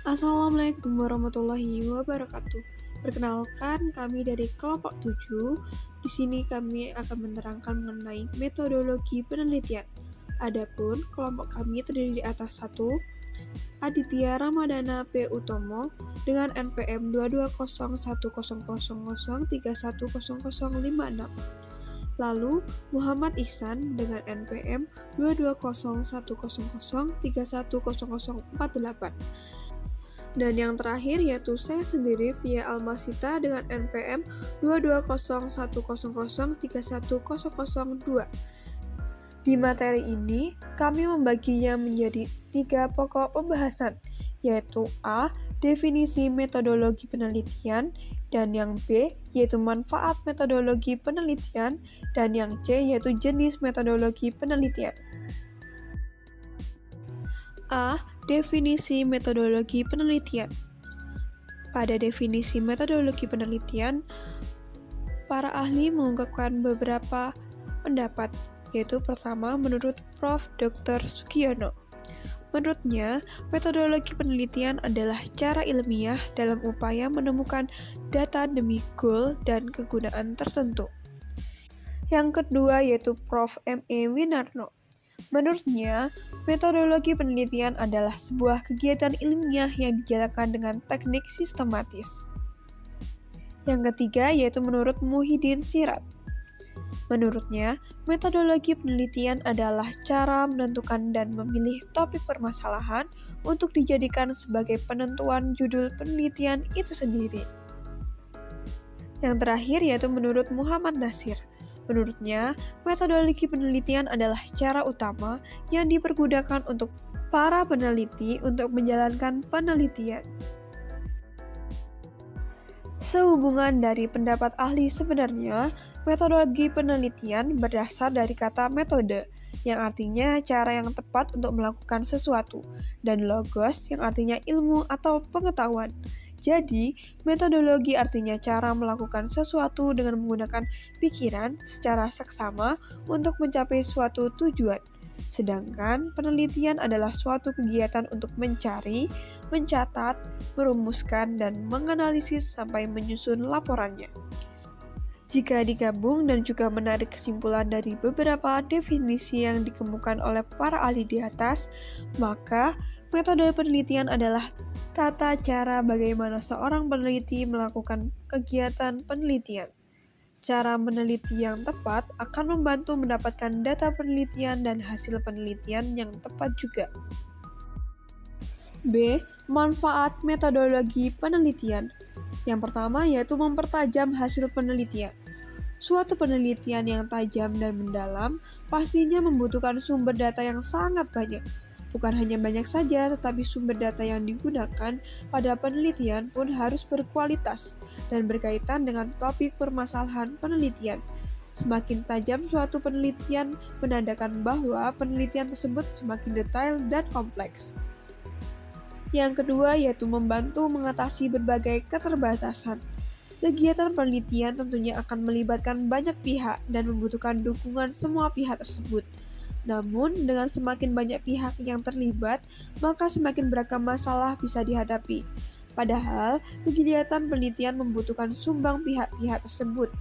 Assalamualaikum warahmatullahi wabarakatuh. Perkenalkan, kami dari kelompok 7. Di sini kami akan menerangkan mengenai metodologi penelitian. Adapun kelompok kami terdiri atas 1. Aditya Ramadana P. Utomo dengan NPM 2201000310056. Lalu Muhammad Ihsan dengan NPM 22010031048. Dan yang terakhir yaitu saya sendiri via Almasita dengan NPM 22010031002. Di materi ini, kami membaginya menjadi 3 pokok pembahasan, yaitu A. Definisi metodologi penelitian, dan yang B. yaitu manfaat metodologi penelitian, dan yang C. yaitu jenis metodologi penelitian. A. Definisi metodologi penelitian. Pada definisi metodologi penelitian, para ahli mengungkapkan beberapa pendapat, yaitu pertama menurut Prof. Dr. Sugiono. Menurutnya, metodologi penelitian adalah cara ilmiah dalam upaya menemukan data demi goal dan kegunaan tertentu. Yang kedua yaitu Prof. M.E. Winarno. Menurutnya, metodologi penelitian adalah sebuah kegiatan ilmiah yang dijalankan dengan teknik sistematis. Yang ketiga yaitu menurut Muhyiddin Sirat. Menurutnya, metodologi penelitian adalah cara menentukan dan memilih topik permasalahan untuk dijadikan sebagai penentuan judul penelitian itu sendiri. Yang terakhir yaitu menurut Muhammad Nasir. Menurutnya, metodologi penelitian adalah cara utama yang dipergunakan untuk para peneliti untuk menjalankan penelitian. Sehubungan dari pendapat ahli sebenarnya, metodologi penelitian berdasar dari kata metode, yang artinya cara yang tepat untuk melakukan sesuatu, dan logos yang artinya ilmu atau pengetahuan. Jadi, metodologi artinya cara melakukan sesuatu dengan menggunakan pikiran secara seksama untuk mencapai suatu tujuan. Sedangkan penelitian adalah suatu kegiatan untuk mencari, mencatat, merumuskan, dan menganalisis sampai menyusun laporannya. Jika digabung dan juga menarik kesimpulan dari beberapa definisi yang dikemukakan oleh para ahli di atas, maka metode penelitian adalah tata cara bagaimana seorang peneliti melakukan kegiatan penelitian. Cara meneliti yang tepat akan membantu mendapatkan data penelitian dan hasil penelitian yang tepat juga. B. Manfaat metodologi penelitian. Yang pertama yaitu mempertajam hasil penelitian. Suatu penelitian yang tajam dan mendalam pastinya membutuhkan sumber data yang sangat banyak. Bukan hanya banyak saja, tetapi sumber data yang digunakan pada penelitian pun harus berkualitas dan berkaitan dengan topik permasalahan penelitian. Semakin tajam suatu penelitian menandakan bahwa penelitian tersebut semakin detail dan kompleks. Yang kedua yaitu membantu mengatasi berbagai keterbatasan. Kegiatan penelitian tentunya akan melibatkan banyak pihak dan membutuhkan dukungan semua pihak tersebut. Namun, dengan semakin banyak pihak yang terlibat, maka semakin beragam masalah bisa dihadapi. Padahal, kegiatan penelitian membutuhkan sumbang pihak-pihak tersebut.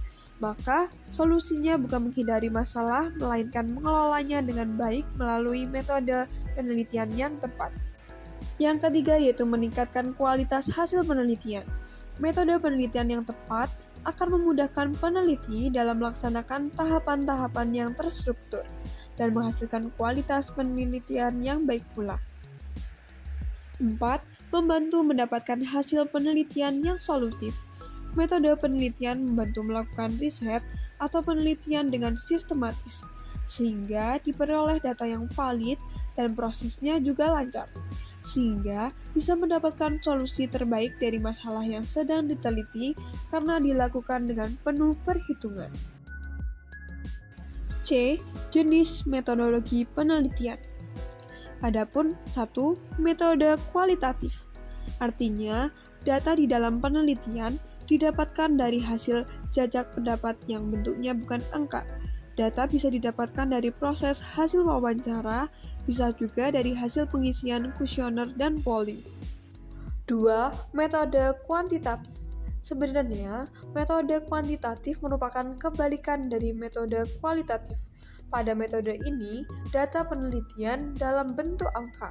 Maka, solusinya bukan menghindari masalah, melainkan mengelolanya dengan baik melalui metode penelitian yang tepat. Yang ketiga yaitu meningkatkan kualitas hasil penelitian. Metode penelitian yang tepat akan memudahkan peneliti dalam melaksanakan tahapan-tahapan yang terstruktur dan menghasilkan kualitas penelitian yang baik pula. 4. Membantu mendapatkan hasil penelitian yang solutif. Metode penelitian membantu melakukan riset atau penelitian dengan sistematis, sehingga diperoleh data yang valid dan prosesnya juga lancar, sehingga bisa mendapatkan solusi terbaik dari masalah yang sedang diteliti karena dilakukan dengan penuh perhitungan. C. Jenis metodologi penelitian. Adapun 1. Metode kualitatif. Artinya, data di dalam penelitian didapatkan dari hasil jajak pendapat yang bentuknya bukan angka. Data bisa didapatkan dari proses hasil wawancara, bisa juga dari hasil pengisian kuesioner dan polling. 2. Metode kuantitatif. Sebenarnya, metode kuantitatif merupakan kebalikan dari metode kualitatif. Pada metode ini, data penelitian dalam bentuk angka.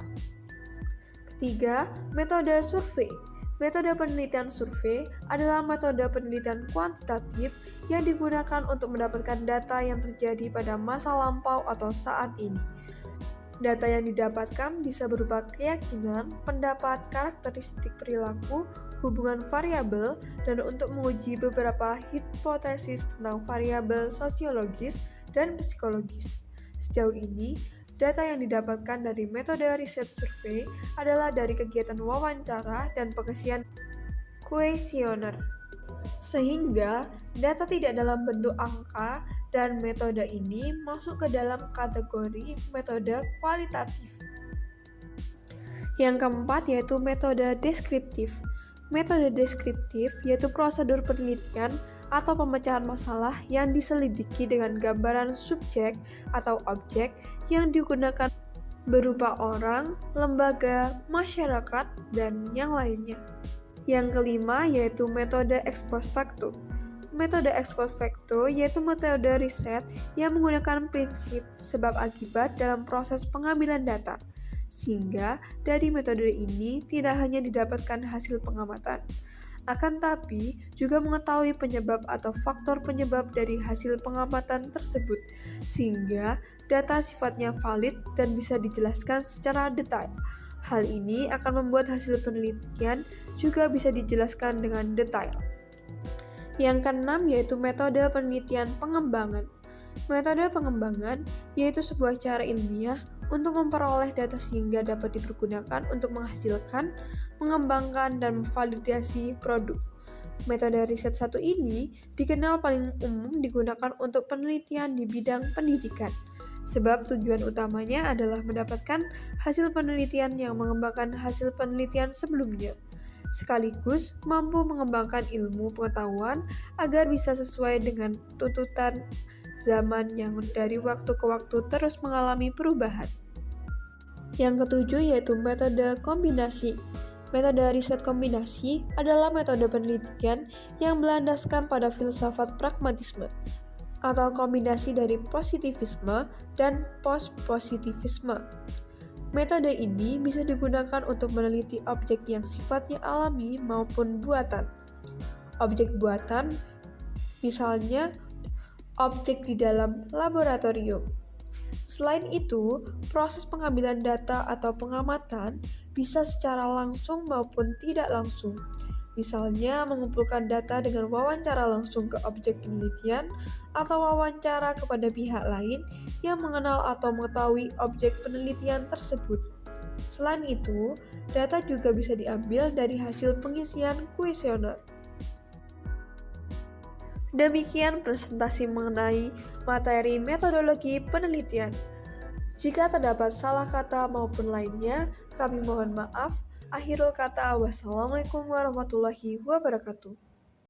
Ketiga, metode survei. Metode penelitian survei adalah metode penelitian kuantitatif yang digunakan untuk mendapatkan data yang terjadi pada masa lampau atau saat ini. Data yang didapatkan bisa berupa keyakinan, pendapat, karakteristik perilaku, hubungan variabel, dan untuk menguji beberapa hipotesis tentang variabel sosiologis dan psikologis. Sejauh ini, data yang didapatkan dari metode riset survei adalah dari kegiatan wawancara dan pengisian kuesioner. Sehingga, data tidak dalam bentuk angka dan metode ini masuk ke dalam kategori metode kualitatif. Yang keempat yaitu metode deskriptif. Metode deskriptif yaitu prosedur penelitian atau pemecahan masalah yang diselidiki dengan gambaran subjek atau objek yang digunakan berupa orang, lembaga, masyarakat, dan yang lainnya. Yang kelima yaitu metode ex post facto. Metode ex post facto yaitu metode riset yang menggunakan prinsip sebab akibat dalam proses pengambilan data. Sehingga dari metode ini tidak hanya didapatkan hasil pengamatan, akan tapi juga mengetahui penyebab atau faktor penyebab dari hasil pengamatan tersebut, sehingga data sifatnya valid dan bisa dijelaskan secara detail. Hal ini akan membuat hasil penelitian juga bisa dijelaskan dengan detail. Yang keenam yaitu metode penelitian pengembangan. Metode pengembangan yaitu sebuah cara ilmiah untuk memperoleh data sehingga dapat dipergunakan untuk menghasilkan, mengembangkan, dan memvalidasi produk. Metode riset satu ini dikenal paling umum digunakan untuk penelitian di bidang pendidikan, sebab tujuan utamanya adalah mendapatkan hasil penelitian yang mengembangkan hasil penelitian sebelumnya, sekaligus mampu mengembangkan ilmu pengetahuan agar bisa sesuai dengan tuntutan zaman yang dari waktu ke waktu terus mengalami perubahan. Yang ketujuh yaitu metode kombinasi. Metode riset kombinasi adalah metode penelitian yang berlandaskan pada filsafat pragmatisme atau kombinasi dari positivisme dan post-positivisme. Metode ini bisa digunakan untuk meneliti objek yang sifatnya alami maupun buatan. Objek buatan, misalnya objek di dalam laboratorium. Selain itu, proses pengambilan data atau pengamatan bisa secara langsung maupun tidak langsung. Misalnya, mengumpulkan data dengan wawancara langsung ke objek penelitian atau wawancara kepada pihak lain yang mengenal atau mengetahui objek penelitian tersebut. Selain itu, data juga bisa diambil dari hasil pengisian kuesioner. Demikian presentasi mengenai materi metodologi penelitian. Jika terdapat salah kata maupun lainnya, kami mohon maaf. Akhirul kata, wassalamualaikum warahmatullahi wabarakatuh.